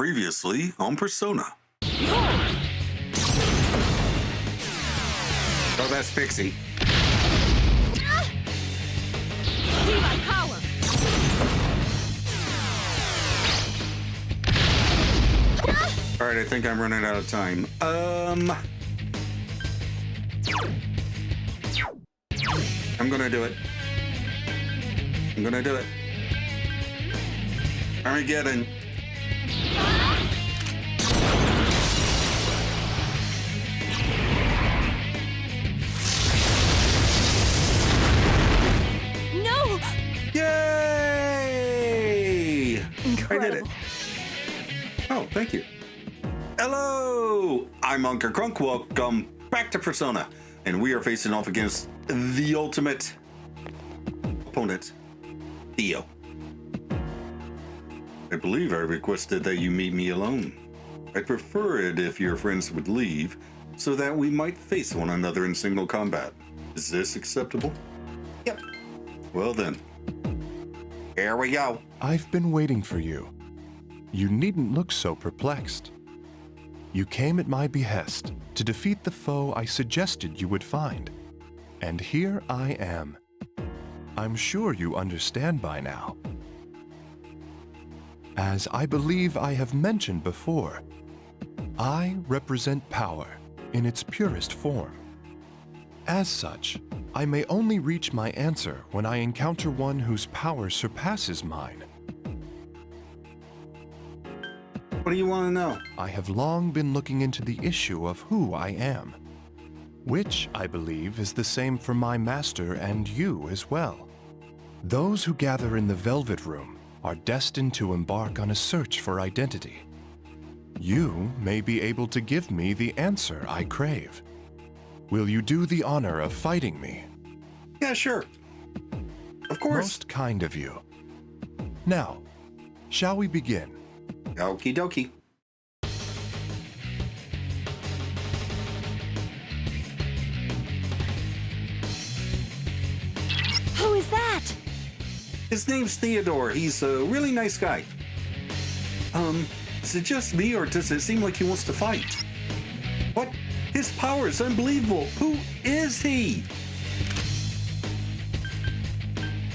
Previously on Persona. Oh, that's Pixie. See my power! Alright, I think I'm running out of time. I'm gonna do it. I'm gonna do it. Armageddon. No! Yay! Incredible. I did it. Oh, thank you. Hello! I'm Unca Crunk. Welcome back to Persona. And we are facing off against the ultimate opponent, Theo. I believe I requested that you meet me alone. I'd prefer it if your friends would leave, so that we might face one another in single combat. Is this acceptable? Yep. Well then. Here we go. I've been waiting for you. You needn't look so perplexed. You came at my behest to defeat the foe I suggested you would find. And here I am. I'm sure you understand by now. As I believe I have mentioned before, I represent power in its purest form. As such, I may only reach my answer when I encounter one whose power surpasses mine. What do you want to know? I have long been looking into the issue of who I am, which I believe is the same for my master and you as well. Those who gather in the Velvet Room are destined to embark on a search for identity. You may be able to give me the answer I crave. Will you do the honor of fighting me? Yeah, sure. Of course. Most kind of you. Now, shall we begin? Okie dokie. Who is that? His name's Theodore. He's a really nice guy. Is it just me, or does it seem like he wants to fight? What? His power is unbelievable. Who is he?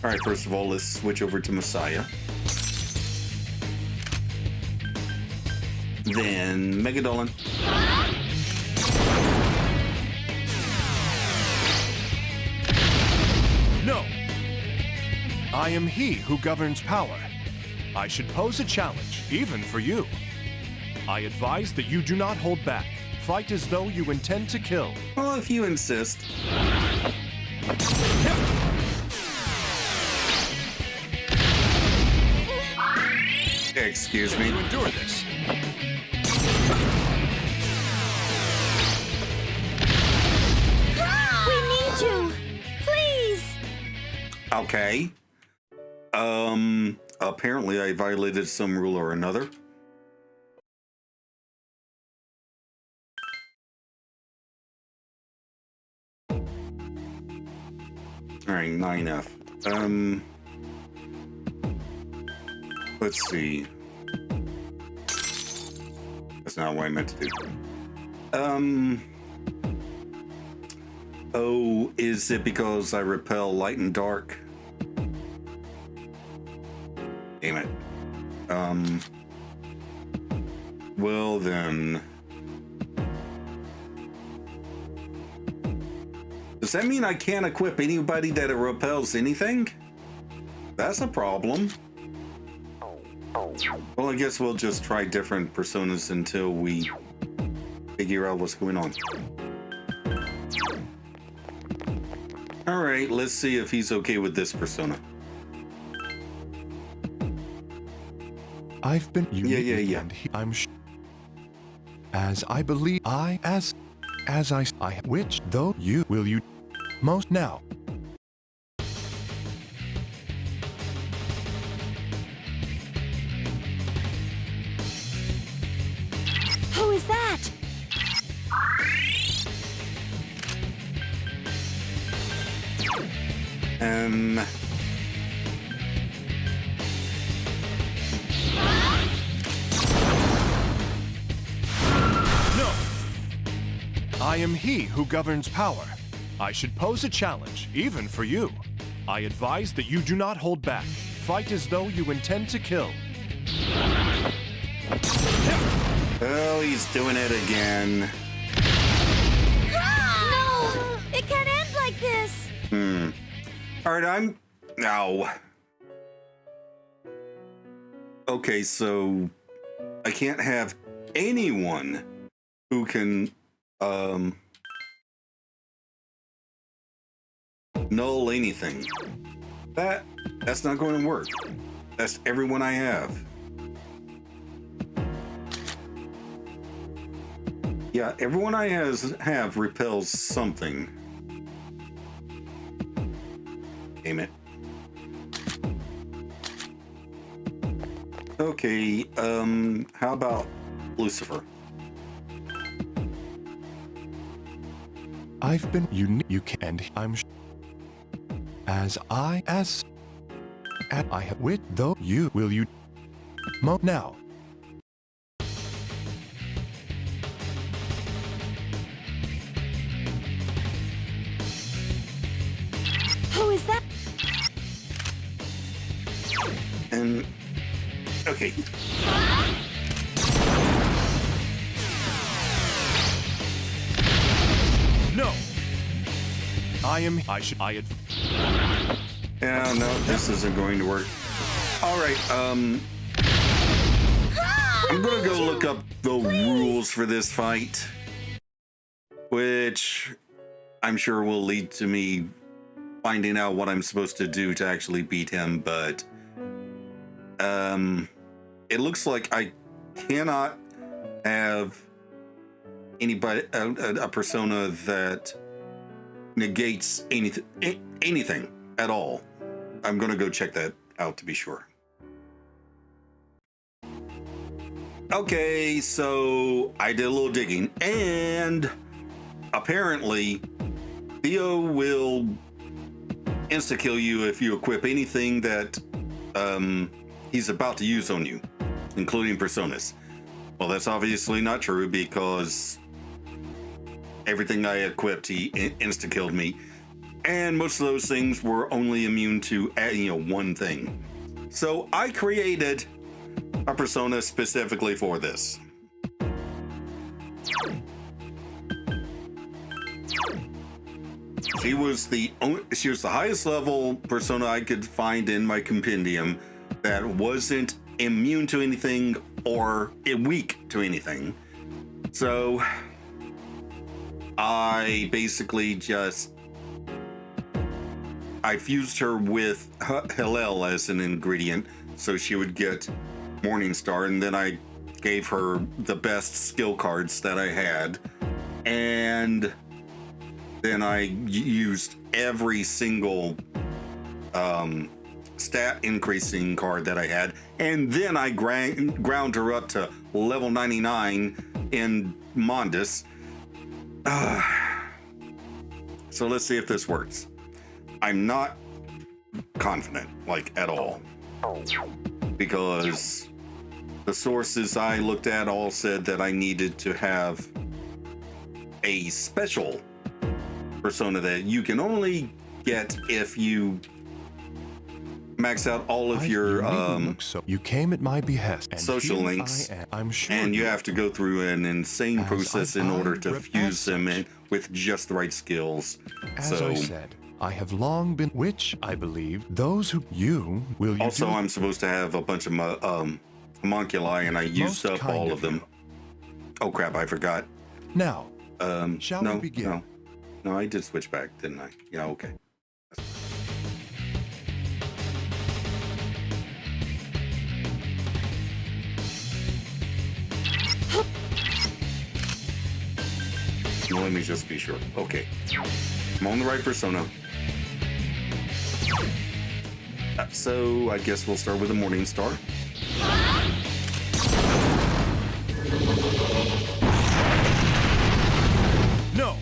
All right, first of all, let's switch over to Messiah. Then Megadolin. No! I am he who governs power. I should pose a challenge, even for you. I advise that you do not hold back. Fight as though you intend to kill. Well, if you insist. Excuse me. To endure this. We need you! Please! Okay. Apparently I violated some rule or another. Alright, 9F. Let's see. That's not what I meant to do. Oh, is it because I repel light and dark? Damn it. Well then. Does that mean I can't equip anybody that it repels anything? That's a problem. Well, I guess we'll just try different personas until we figure out what's going on. Alright, let's see if he's okay with this persona. I've been Yeah. and I'm as I believe as I which though you will you most now. Who is that? I am he who governs power. I should pose a challenge, even for you. I advise that you do not hold back. Fight as though you intend to kill. Oh, he's doing it again. No! It can't end like this! All right, Ow. Okay, so I can't have anyone who can, null anything. That's not going to work. That's everyone I have. Yeah, everyone I have repels something. Damn it. Okay, how about Lucifer? I've been you can I'm I have wit though you will you now. Who is that? And okay. No. Yeah, no, this isn't going to work. All right, I'm gonna go look up the rules for this fight, which I'm sure will lead to me finding out what I'm supposed to do to actually beat him, but it looks like I cannot have anybody a persona that negates anything at all. I'm gonna go check that out to be sure. Okay, so I did a little digging, and apparently Theo will insta-kill you if you equip anything that he's about to use on you, including personas. Well, that's obviously not true because everything I equipped, he insta-killed me. And most of those things were only immune to, one thing. So I created a persona specifically for this. She was the highest level persona I could find in my compendium that wasn't immune to anything or weak to anything. So I basically I fused her with Hillel as an ingredient so she would get Morningstar, and then I gave her the best skill cards that I had, and then I used every single stat increasing card that I had, and then I ground her up to level 99 in Mondus. So let's see if this works. I'm not confident, at all, because the sources I looked at all said that I needed to have a special persona that you can only get if you max out all of your so you came at my behest, and social links, I'm sure, and you have to go through an insane process in order to fuse them in with just the right skills. As I said, I have long been, which I believe those who you will you also do? I'm supposed to have a bunch of homunculi, and I used up all of them. Oh crap, I forgot. Now, shall we begin? No, I did switch back, didn't I? Yeah, okay. Now, let me just be sure. Okay. I'm on the right persona. So I guess we'll start with the Morningstar. No.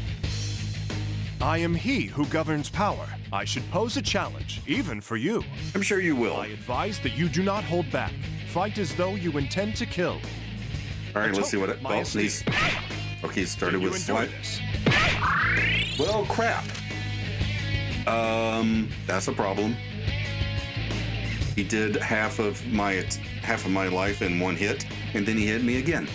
I am he who governs power. I should pose a challenge, even for you. I'm sure you will. I advise that you do not hold back. Fight as though you intend to kill. All right, let's see what it... Okay, it started You with enjoy slime. this? Well, crap. That's a problem. He did half of my life in one hit, and then he hit me again.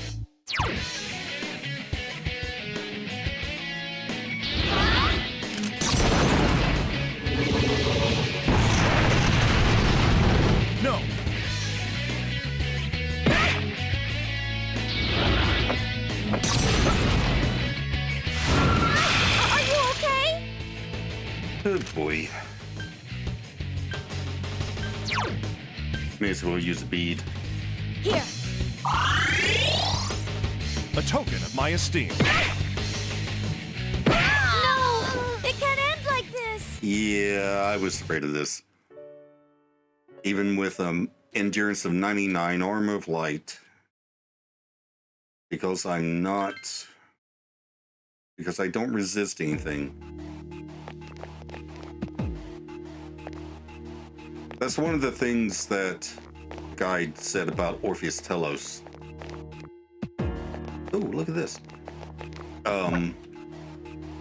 No. Are you okay? Good boy. May as well use a bead. Here. A token of my esteem. No! It can't end like this! Yeah, I was afraid of this. Even with endurance of 99, armor of light, because I don't resist anything. That's one of the things that Guide said about Orpheus Telos. Oh, look at this.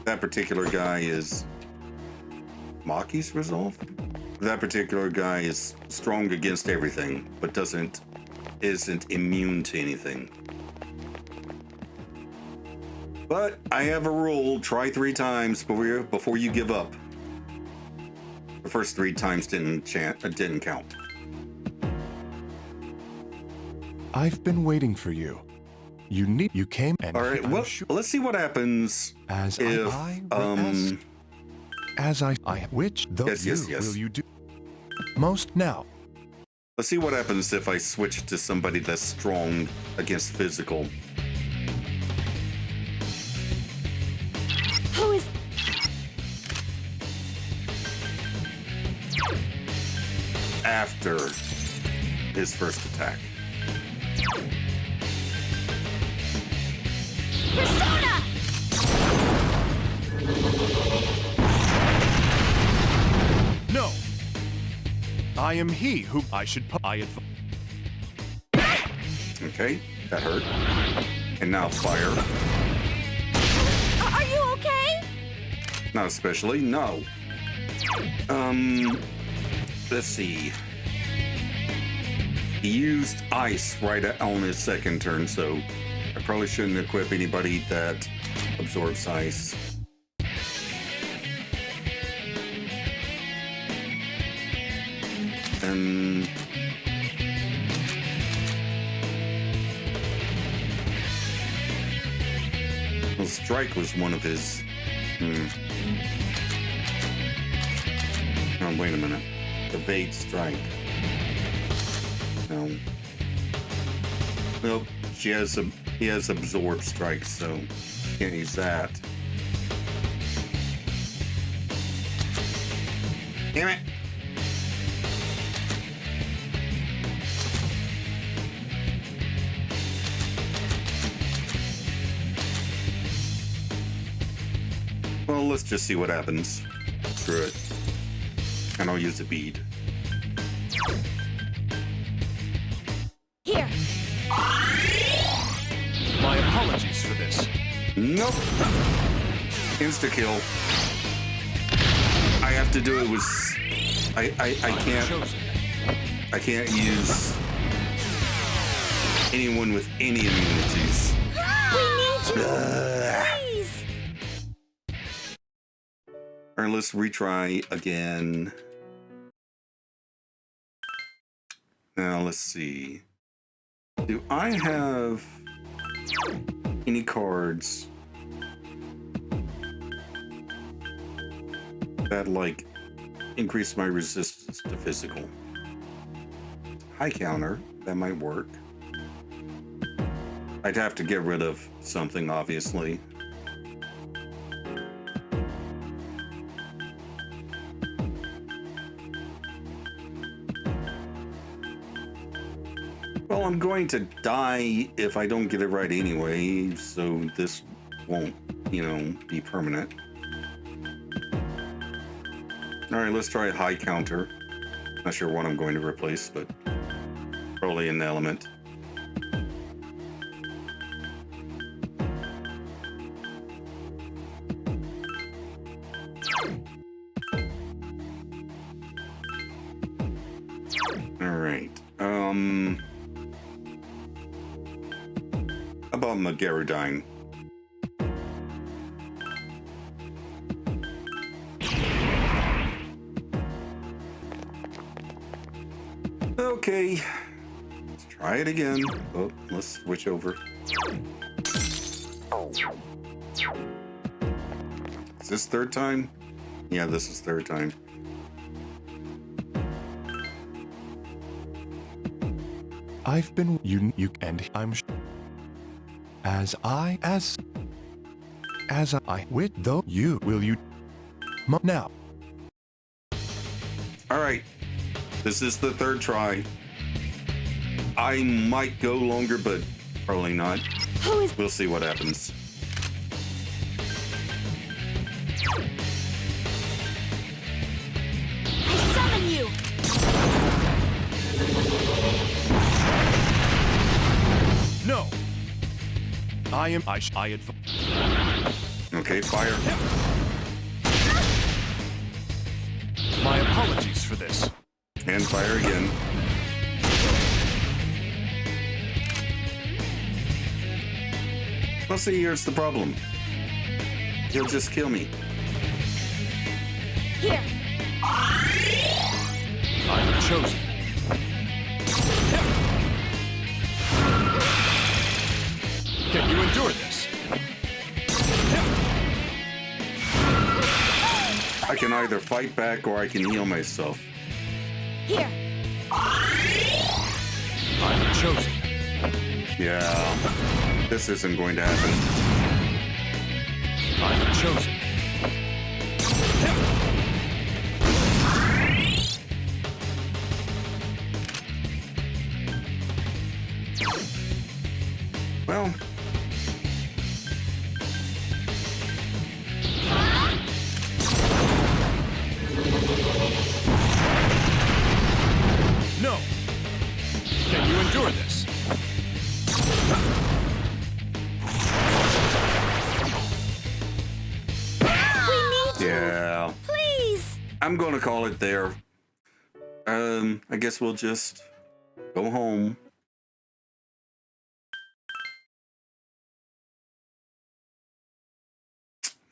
That particular guy is Maki's resolve? That particular guy is strong against everything, but isn't immune to anything. But I have a rule: try 3 times before you give up. The first 3 times didn't count. I've been waiting for you. You came and All right, I'm well, sure- let's see what happens as if which Yes, yes, yes. will you do most now? let's see what happens if I switch to somebody that's strong against physical. Who is... After his first attack. Persona! No. I am he who I should Okay, that hurt. And now fire. Are you okay? Not especially, no. Let's see. He used ice right on his second turn, so I probably shouldn't equip anybody that absorbs ice. And well, strike was one of his. Oh, wait a minute. Evade strike. No. Nope. He has absorb strike, so can't use that. Damn it. Well, let's just see what happens. Screw it. And I'll use a bead. Here. My apologies for this. Nope. Insta kill. I have to do it with. I can't use anyone with any immunities. We need you! Please! All right, let's retry again. Now let's see. Do I have any cards that like increase my resistance to physical? High counter, that might work. I'd have to get rid of something, obviously. Well, I'm going to die if I don't get it right anyway, so this won't, be permanent. All right, let's try a high counter. Not sure what I'm going to replace, but probably an element. All right. About Magaradine. Okay. Let's try it again. Oh, let's switch over. Is this third time? Yeah, this is third time. I've been you and I'm as I with though you will you now. All right. This is the third try. I might go longer, but probably not. Who is... We'll see what happens. I summon you! No. I Okay, fire. My apologies for this. And fire again. Well, see, here's the problem. He'll just kill me. Here! I'm chosen. Can you endure this? I can either fight back or I can heal myself. Here! I'm chosen. Yeah, this isn't going to happen. I'm chosen. Well, No. Can you endure this? We need you! yeah. Please! I'm going to call it there. I guess we'll just go home.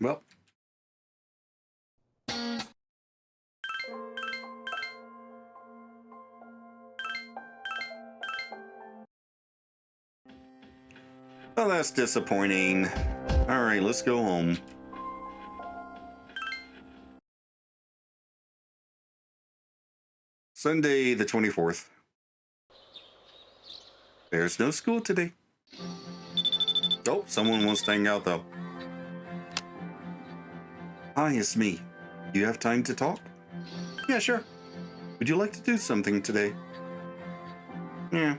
Well. Well, that's disappointing. All right, let's go home. Sunday the 24th. There's no school today. Oh, someone wants to hang out though. Hi, it's me. You have time to talk? Yeah, sure. Would you like to do something today? Yeah.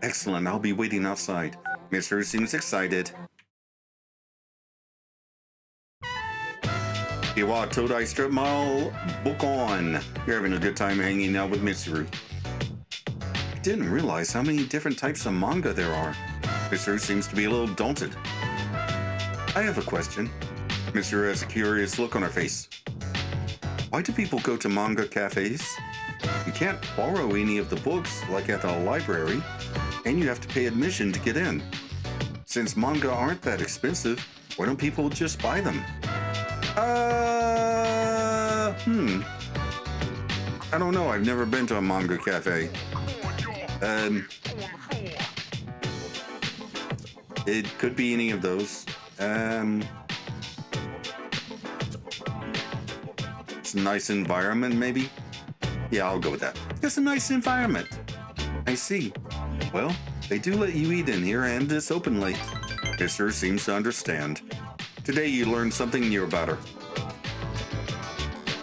Excellent, I'll be waiting outside. Mr. seems excited. Iwa Todai Strip Mall, book on. You're having a good time hanging out with Mitsuru. I didn't realize how many different types of manga there are. Mitsuru seems to be a little daunted. I have a question. Mitsuru has a curious look on her face. Why do people go to manga cafes? You can't borrow any of the books like at a library, and you have to pay admission to get in. Since manga aren't that expensive, why don't people just buy them? I don't know. I've never been to a manga cafe. It could be any of those. It's a nice environment, maybe? Yeah, I'll go with that. It's a nice environment. I see. Well, they do let you eat in here, and it's open late. Mister seems to understand. Today you learned something new about her.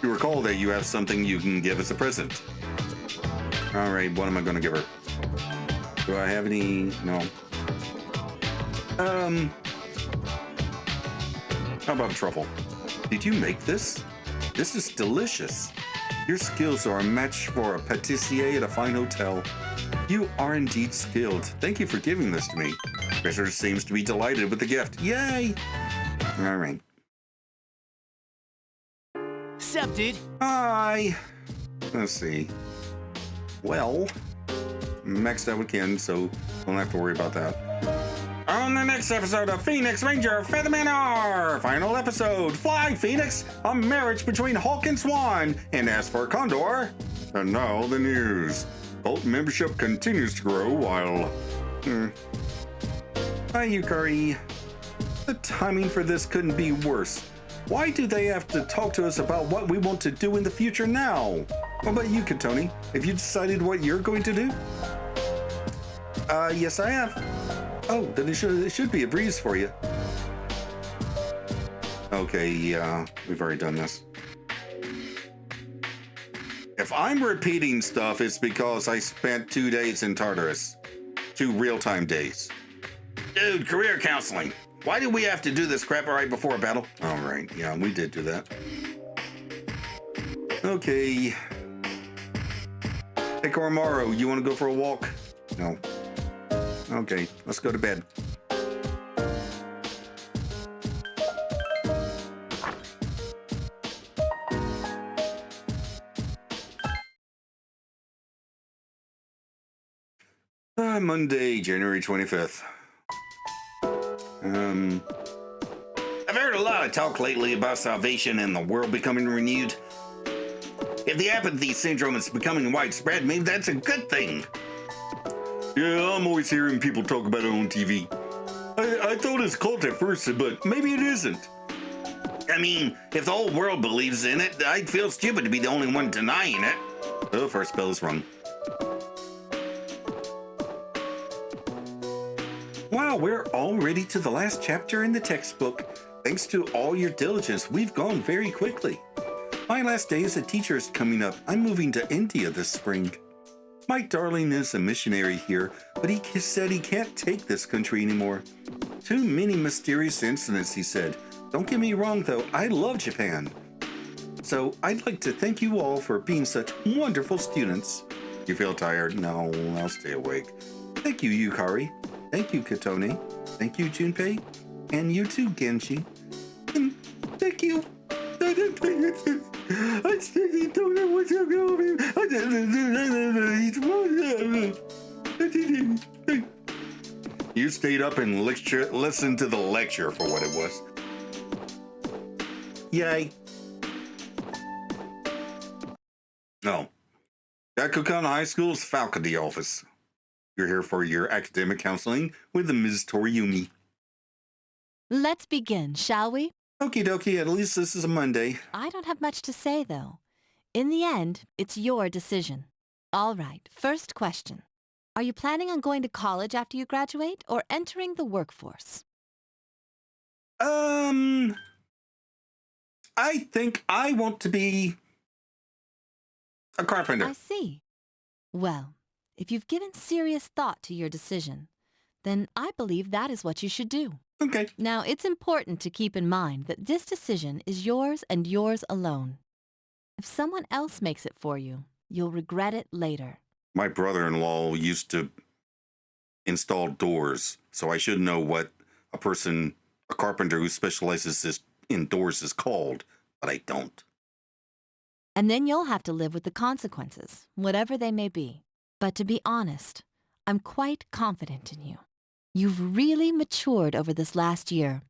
You recall that you have something you can give as a present. All right, what am I going to give her? Do I have any? No. How about a truffle? Did you make this? This is delicious. Your skills are a match for a pâtissier at a fine hotel. You are indeed skilled. Thank you for giving this to me. Mister seems to be delighted with the gift. Yay! All right. What's up, dude? Hi. Let's see. Well, maxed out with Ken, so don't have to worry about that. On the next episode of Phoenix Ranger Featherman R! Final episode, Fly Phoenix, a marriage between Hawk and Swan. And as for Condor, and now the news. Cult membership continues to grow while... Hi, Yukari. The timing for this couldn't be worse. Why do they have to talk to us about what we want to do in the future now? What about you, Katoni? Have you decided what you're going to do? Yes, I have. Oh, then it should be a breeze for you. Okay, yeah, we've already done this. If I'm repeating stuff, it's because I spent 2 days in Tartarus. 2 real-time days. Dude, career counseling. Why do we have to do this crap right before a battle? All right, yeah, we did do that. Okay. Hey, Koromaru, you want to go for a walk? No. Okay, let's go to bed. Monday, January 25th. I've heard a lot of talk lately about salvation and the world becoming renewed. If the apathy syndrome is becoming widespread, maybe that's a good thing. Yeah, I'm always hearing people talk about it on TV. I thought it's cult at first, but maybe it isn't. I mean, if the whole world believes in it, I'd feel stupid to be the only one denying it. Oh, first bell is rung. Wow, we're already to the last chapter in the textbook. Thanks to all your diligence, we've gone very quickly. My last day as a teacher is coming up. I'm moving to India this spring. My darling is a missionary here, but he said he can't take this country anymore. Too many mysterious incidents, he said. Don't get me wrong, though, I love Japan. So I'd like to thank you all for being such wonderful students. You feel tired? No, I'll stay awake. Thank you, Yukari. Thank you, Katone. Thank you, Junpei. And you too, Genji. And thank you. I still don't know what's going on. You stayed up and listened to the lecture for what it was. Yay. No. Gakukan High School's faculty office. You're here for your academic counseling with Ms. Toriumi. Let's begin, shall we? Okie dokie, at least this is a Monday. I don't have much to say, though. In the end, it's your decision. All right, first question. Are you planning on going to college after you graduate or entering the workforce? I think I want to be a carpenter. I see. Well, if you've given serious thought to your decision, then I believe that is what you should do. Okay. Now, it's important to keep in mind that this decision is yours and yours alone. If someone else makes it for you, you'll regret it later. My brother-in-law used to install doors, so I should know what a carpenter who specializes in doors is called, but I don't. And then you'll have to live with the consequences, whatever they may be. But to be honest, I'm quite confident in you. You've really matured over this last year.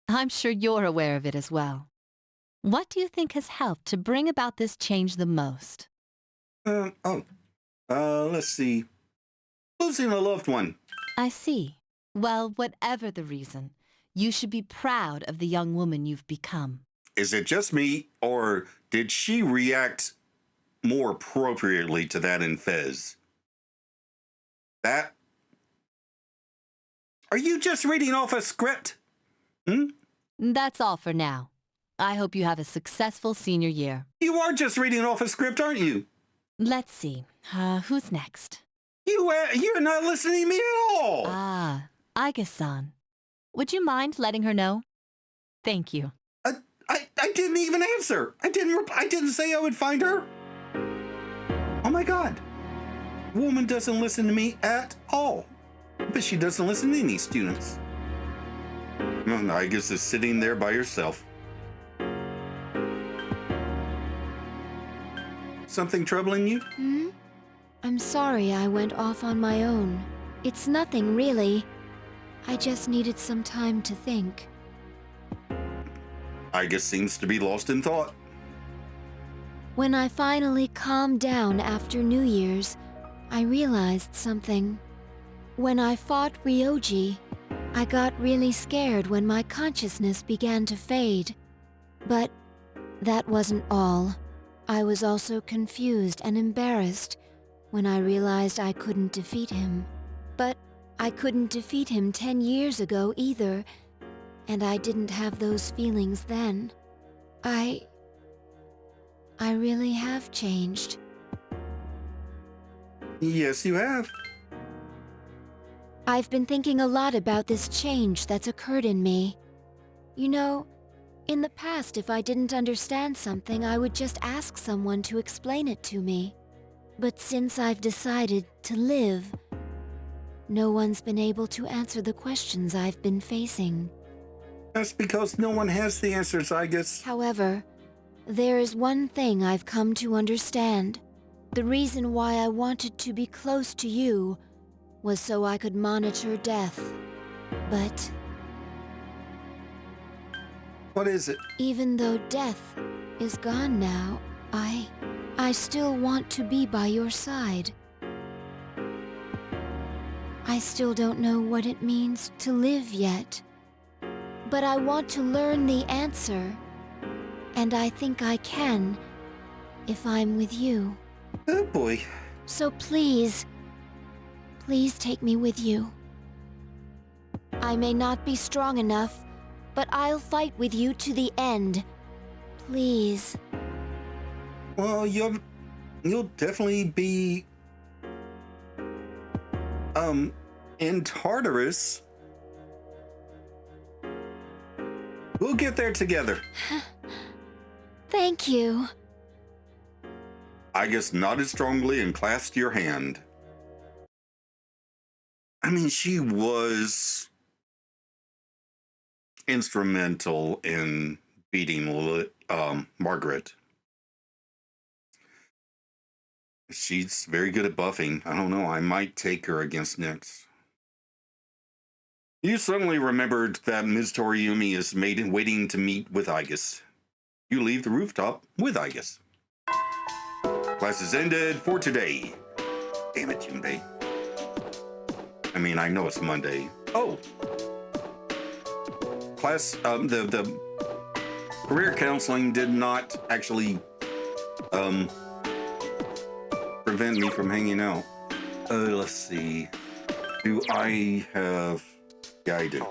I'm sure you're aware of it as well. What do you think has helped to bring about this change the most? Let's see. Losing a loved one. I see. Well, whatever the reason, you should be proud of the young woman you've become. Is it just me, or did she react more appropriately to that in Fez? That? Are you just reading off a script? That's all for now. I hope you have a successful senior year. You are just reading off a script, aren't you? Let's see. Who's next? You're not listening to me at all. Aige-san. Would you mind letting her know? Thank you. I didn't even answer. I didn't say I would find her. Oh my God. Woman doesn't listen to me at all. But she doesn't listen to any students. I guess is sitting there by herself. Something troubling you? I'm sorry I went off on my own. It's nothing, really. I just needed some time to think. Aigis seems to be lost in thought. When I finally calmed down after New Year's, I realized something. When I fought Ryoji, I got really scared when my consciousness began to fade. But that wasn't all. I was also confused and embarrassed when I realized I couldn't defeat him. But I couldn't defeat him 10 years ago either, and I didn't have those feelings then. I really have changed. Yes, you have. I've been thinking a lot about this change that's occurred in me. You know, in the past, if I didn't understand something, I would just ask someone to explain it to me. But since I've decided to live, no one's been able to answer the questions I've been facing. That's because no one has the answers, Aigis. However, there is one thing I've come to understand. The reason why I wanted to be close to you was so I could monitor death. But What is it? even though death is gone now, I still want to be by your side. I still don't know what it means to live yet, but I want to learn the answer, and I think I can if I'm with you. Oh boy. So please take me with you. I may not be strong enough, but I'll fight with you to the end. Please. Well, you'll definitely be in Tartarus. We'll get there together. Thank you. Aigis nodded strongly and clasped your hand. I mean, she was instrumental in beating Margaret. She's very good at buffing. I don't know, I might take her against Nyx. You suddenly remembered that Ms. Toriumi is waiting to meet with Aigis. You leave the rooftop with Aigis. Class is ended for today. Damn it, Junpei. I mean, I know it's Monday. Oh! Class, the career counseling did not actually, prevent me from hanging out. Let's see. Do I have... Yeah, I do.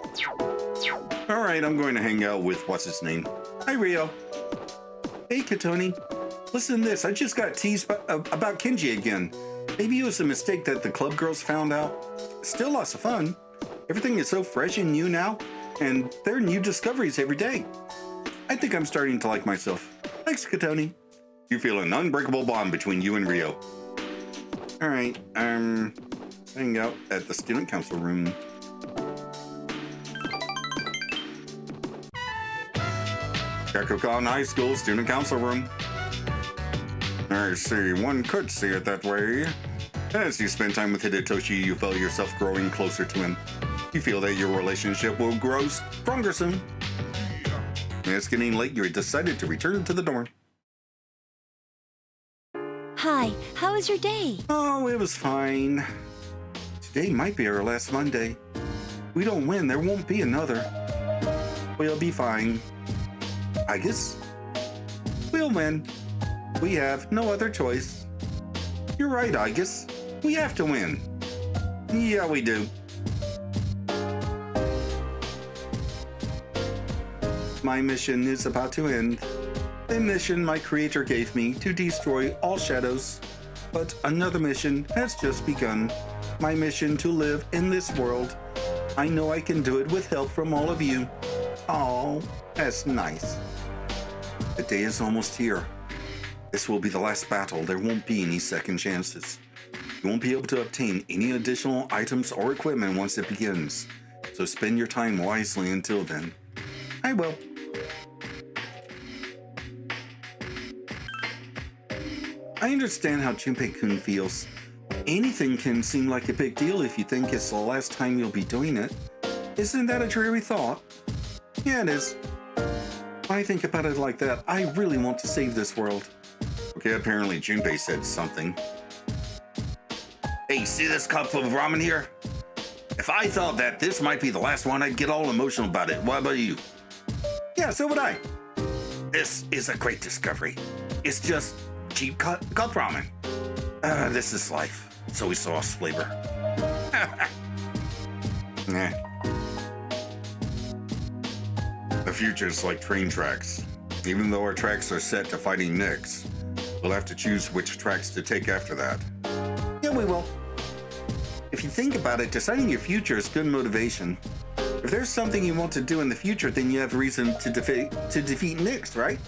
Alright, I'm going to hang out with what's his name. Hi, Rio. Hey, Katoni. Listen to this. I just got teased about Kenji again. Maybe it was a mistake that the club girls found out. Still lots of fun. Everything is so fresh and new now, and there are new discoveries every day. I think I'm starting to like myself. Thanks, Katoni. You feel an unbreakable bond between you and Rio. Alright, hang out at the student council room. Gakukan High School student council room. I see, one could see it that way. As you spend time with Hidetoshi, you feel yourself growing closer to him. You feel that your relationship will grow stronger soon. It's getting late, you decided to return to the dorm. Hi, how was your day? Oh, it was fine. Today might be our last Monday. We don't win, there won't be another. We'll be fine. I guess we'll win. We have no other choice. You're right, I guess. We have to win. Yeah, we do. My mission is about to end. The mission my creator gave me to destroy all shadows. But another mission has just begun. My mission to live in this world. I know I can do it with help from all of you. Oh, that's nice. The day is almost here. This will be the last battle. There won't be any second chances. You won't be able to obtain any additional items or equipment once it begins. So spend your time wisely until then. I will. I understand how Junpei-kun feels. Anything can seem like a big deal if you think it's the last time you'll be doing it. Isn't that a dreary thought? Yeah, it is. When I think about it like that, I really want to save this world. Okay, apparently Junpei said something. Hey, see this cup of ramen here? If I thought that this might be the last one, I'd get all emotional about it. What about you? Yeah, so would I. This is a great discovery. It's just cheap cup ramen. This is life. Soy sauce flavor. Nah. The future's like train tracks. Even though our tracks are set to fighting Nyx, we'll have to choose which tracks to take after that. Yeah, we will. If you think about it, deciding your future is good motivation. If there's something you want to do in the future, then you have reason to defeat Nyx, right?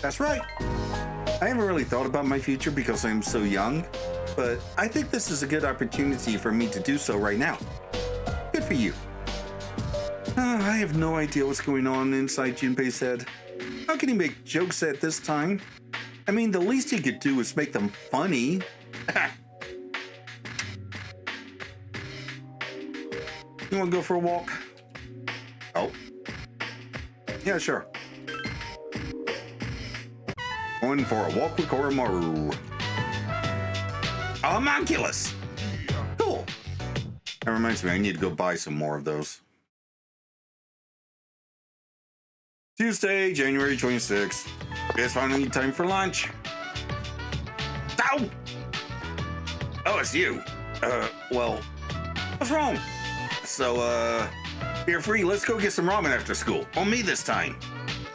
That's right. I haven't really thought about my future because I'm so young, but I think this is a good opportunity for me to do so right now. Good for you. I have no idea what's going on inside Junpei's head. How can he make jokes at this time? I mean, the least he could do is make them funny. You want to go for a walk? Oh. Yeah, sure. Going for a walk with Koromaru. Homunculus! Cool. That reminds me, I need to go buy some more of those. Tuesday, January 26th. It's finally time for lunch. Ow! Oh, it's you. Well, what's wrong? So, you're free. Let's go get some ramen after school. On me this time.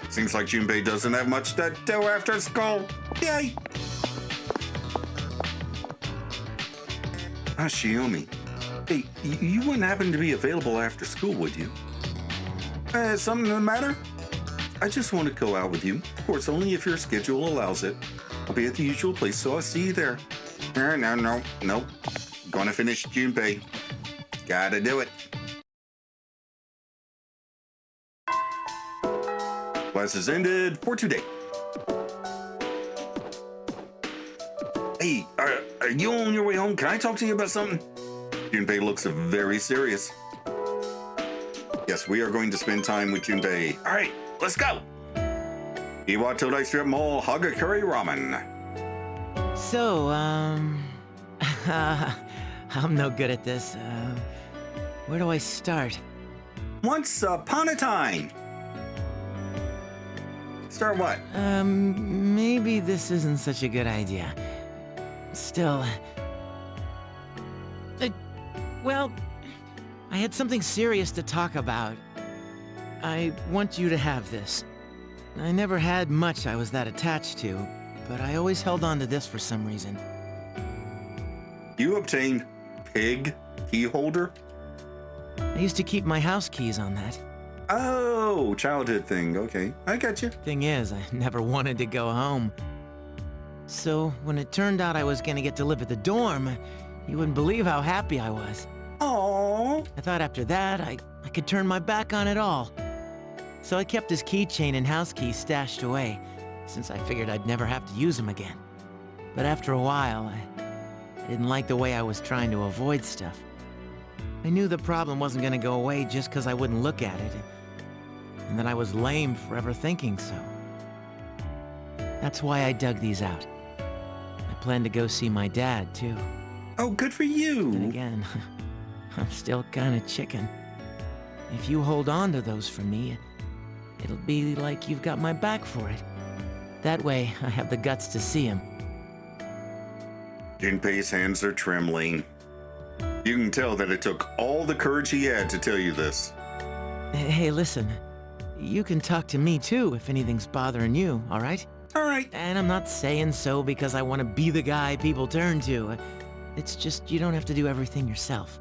Seems like Junpei doesn't have much to do after school. Yay! Shiomi. Hey, you wouldn't happen to be available after school, would you? Something the matter? I just want to go out with you. Of course, only if your schedule allows it. I'll be at the usual place, so I'll see you there. No. Gonna finish Junpei. Gotta do it. Classes ended for today. Hey, are you on your way home? Can I talk to you about something? Junpei looks very serious. Yes, we are going to spend time with Junpei. All right, let's go. Iwa Todai Strip Mall Hagakuri Ramen. So, I'm no good at this. Where do I start? Once upon a time. Start what? Maybe this isn't such a good idea. Still... well, I had something serious to talk about. I want you to have this. I never had much I was that attached to, but I always held on to this for some reason. You obtained pig key holder? I used to keep my house keys on that. Oh, childhood thing. Okay, I got you. Thing is, I never wanted to go home. So, when it turned out I was gonna get to live at the dorm, you wouldn't believe how happy I was. Aww. I thought after that, I could turn my back on it all. So I kept his keychain and house keys stashed away, since I figured I'd never have to use them again. But after a while, I didn't like the way I was trying to avoid stuff. I knew the problem wasn't gonna go away just because I wouldn't look at it, and that I was lame for ever thinking so. That's why I dug these out. I plan to go see my dad, too. Oh, good for you. And again, I'm still kinda chicken. If you hold on to those for me, it'll be like you've got my back for it. That way, I have the guts to see him. Junpei's hands are trembling. You can tell that it took all the courage he had to tell you this. Hey, listen. You can talk to me too if anything's bothering you, all right? All right. And I'm not saying so because I want to be the guy people turn to. It's just you don't have to do everything yourself.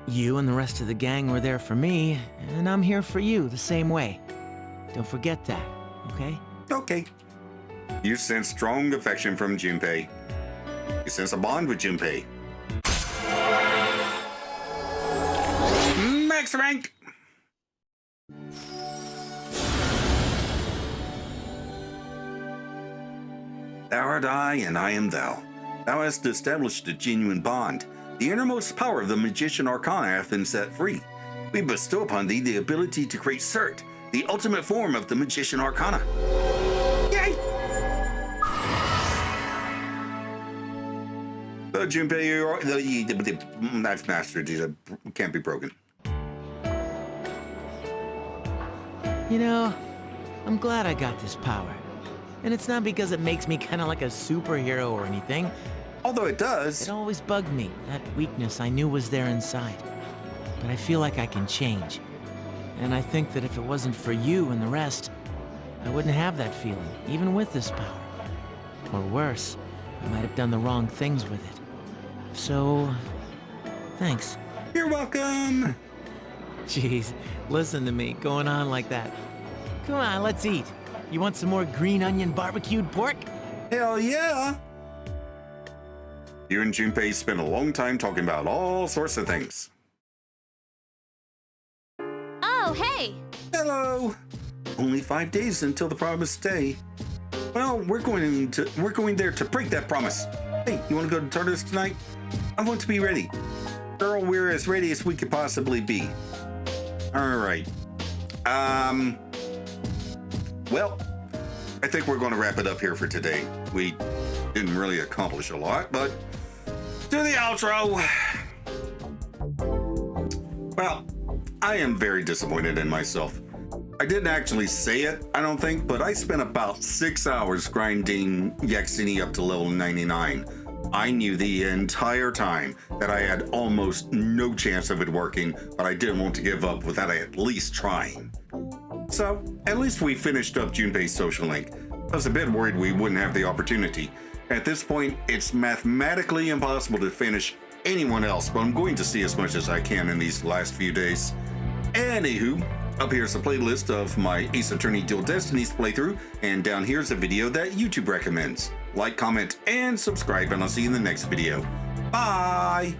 You and the rest of the gang were there for me, and I'm here for you the same way. Don't forget that, okay? Okay. You sense strong affection from Junpei. You sense a bond with Junpei. Max rank! Thou art I, and I am thou. Thou hast established a genuine bond. The innermost power of the magician arcana hath been set free. We bestow upon thee the ability to create Cert, the ultimate form of the magician arcana. Yay! So, Junpei, I've mastered it. Can't be broken. You know, I'm glad I got this power. And it's not because it makes me kind of like a superhero or anything. Although it does. It always bugged me, that weakness I knew was there inside. But I feel like I can change. And I think that if it wasn't for you and the rest, I wouldn't have that feeling, even with this power. Or worse, I might have done the wrong things with it. So, thanks. You're welcome. Jeez, listen to me, going on like that. Come on, let's eat. You want some more green onion barbecued pork? Hell yeah. You and Junpei spent a long time talking about all sorts of things. Oh, hey! Hello. Only 5 days until the promised day. Well, we're going there to break that promise. Hey, you want to go to Tartarus tonight? I want to be ready. Girl, we're as ready as we could possibly be. All right. Well, I think we're going to wrap it up here for today. We didn't really accomplish a lot, but to the outro. Well, I am very disappointed in myself. I didn't actually say it, I don't think, but I spent about 6 hours grinding Yaxini up to level 99. I knew the entire time that I had almost no chance of it working, but I didn't want to give up without at least trying. So, at least we finished up Junpei's social link. I was a bit worried we wouldn't have the opportunity. At this point, it's mathematically impossible to finish anyone else, but I'm going to see as much as I can in these last few days. Anywho, up here's a playlist of my Ace Attorney Dual Destinies playthrough, and down here's a video that YouTube recommends. Like, comment, and subscribe, and I'll see you in the next video. Bye!